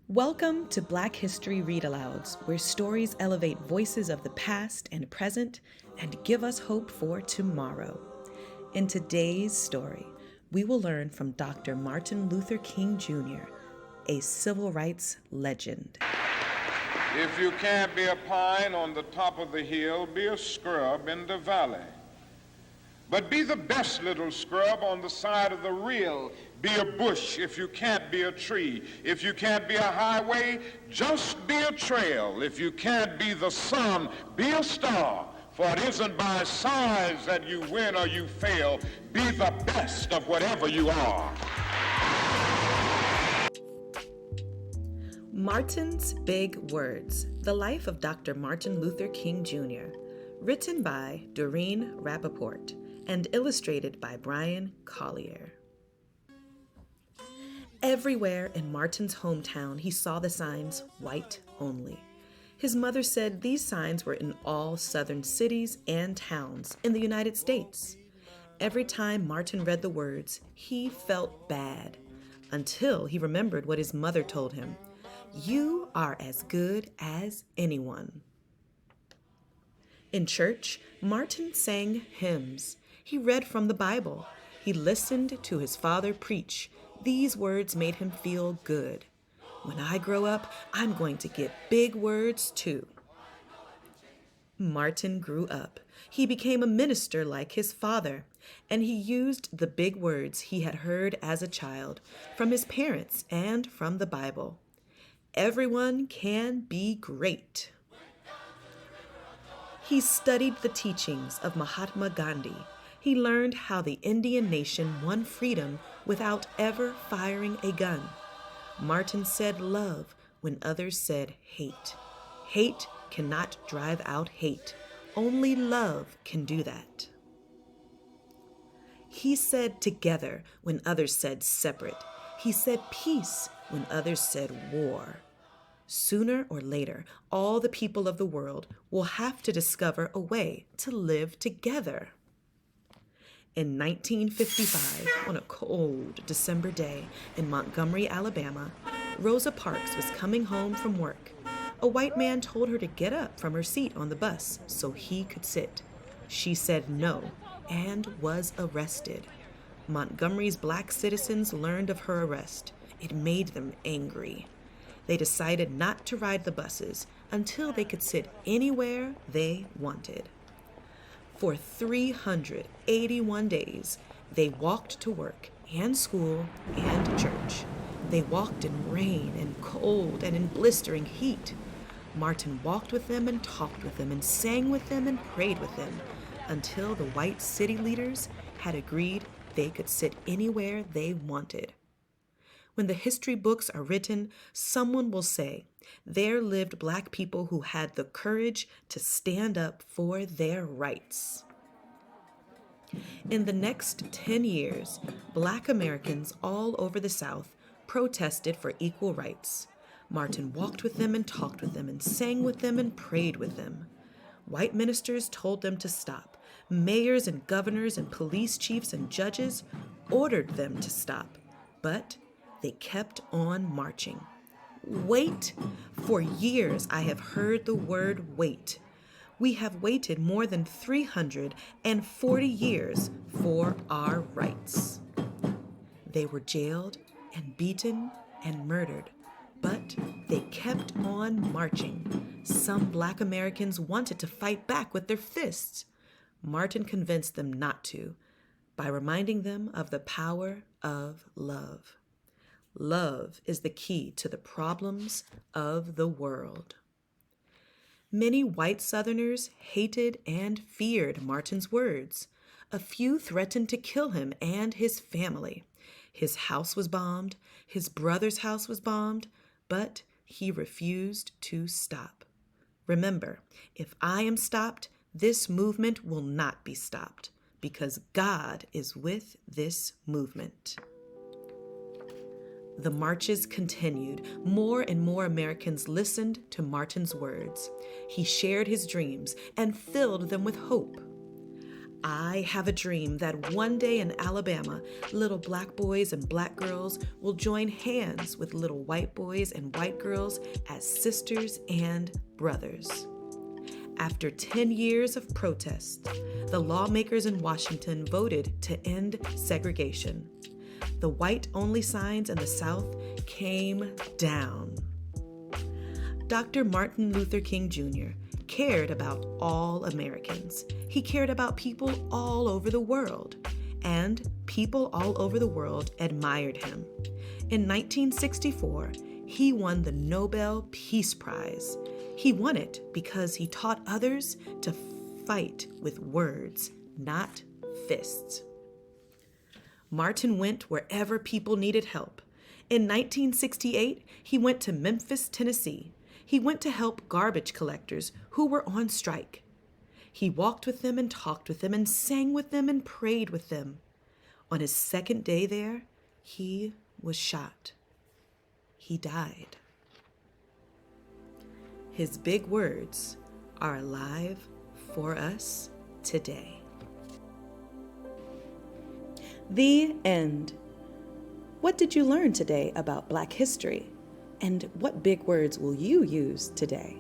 Welcome to Black History Read-Alouds, where stories elevate voices of the past and present and give us hope for tomorrow. In today's story, we will learn from Dr. Martin Luther King Jr., a civil rights legend. If you can't be a pine on the top of the hill, be a scrub in the valley. But be the best little scrub on the side of the rill. Be a bush if you can't be a tree. If you can't be a highway, just be a trail. If you can't be the sun, be a star. For it isn't by size that you win or you fail. Be the best of whatever you are. Martin's Big Words, The Life of Dr. Martin Luther King Jr., written by Doreen Rappaport and illustrated by Brian Collier. Everywhere in Martin's hometown, he saw the signs, white only. His mother said these signs were in all southern cities and towns in the United States. Every time Martin read the words, he felt bad, until he remembered what his mother told him. You are as good as anyone. In church, Martin sang hymns. He read from the Bible. He listened to his father preach. These words made him feel good. When I grow up, I'm going to get big words too. Martin grew up. He became a minister like his father, and he used the big words he had heard as a child from his parents and from the Bible. Everyone can be great. He studied the teachings of Mahatma Gandhi. He learned how the Indian nation won freedom without ever firing a gun. Martin said love when others said hate. Hate cannot drive out hate. Only love can do that. He said together when others said separate. He said peace when others said war. Sooner or later, all the people of the world will have to discover a way to live together. In 1955, on a cold December day in Montgomery, Alabama, Rosa Parks was coming home from work. A white man told her to get up from her seat on the bus so he could sit. She said no and was arrested. Montgomery's black citizens learned of her arrest. It made them angry. They decided not to ride the buses until they could sit anywhere they wanted. For 381 days, they walked to work and school and church. They walked in rain and cold and in blistering heat. Martin walked with them and talked with them and sang with them and prayed with them until the white city leaders had agreed they could sit anywhere they wanted. When the history books are written, someone will say, there lived black people who had the courage to stand up for their rights. In the next 10 years, black Americans all over the South protested for equal rights. Martin walked with them and talked with them and sang with them and prayed with them. White ministers told them to stop. Mayors and governors and police chiefs and judges ordered them to stop. But they kept on marching. Wait. For years I have heard the word wait. We have waited more than 340 years for our rights. They were jailed and beaten and murdered, but they kept on marching. Some black Americans wanted to fight back with their fists. Martin convinced them not to by reminding them of the power of love. Love is the key to the problems of the world. Many white Southerners hated and feared Martin's words. A few threatened to kill him and his family. His house was bombed, his brother's house was bombed, but he refused to stop. Remember, if I am stopped, this movement will not be stopped, because God is with this movement. The marches continued. More and more Americans listened to Martin's words. He shared his dreams and filled them with hope. I have a dream that one day in Alabama, little black boys and black girls will join hands with little white boys and white girls as sisters and brothers. After 10 years of protest, the lawmakers in Washington voted to end segregation. The white-only signs in the South came down. Dr. Martin Luther King Jr. cared about all Americans. He cared about people all over the world, and people all over the world admired him. In 1964, he won the Nobel Peace Prize. He won it because he taught others to fight with words, not fists. Martin went wherever people needed help. In 1968, he went to Memphis, Tennessee. He went to help garbage collectors who were on strike. He walked with them and talked with them and sang with them and prayed with them. On his second day there, he was shot. He died. His big words are alive for us today. The end. What did you learn today about Black history? And what big words will you use today?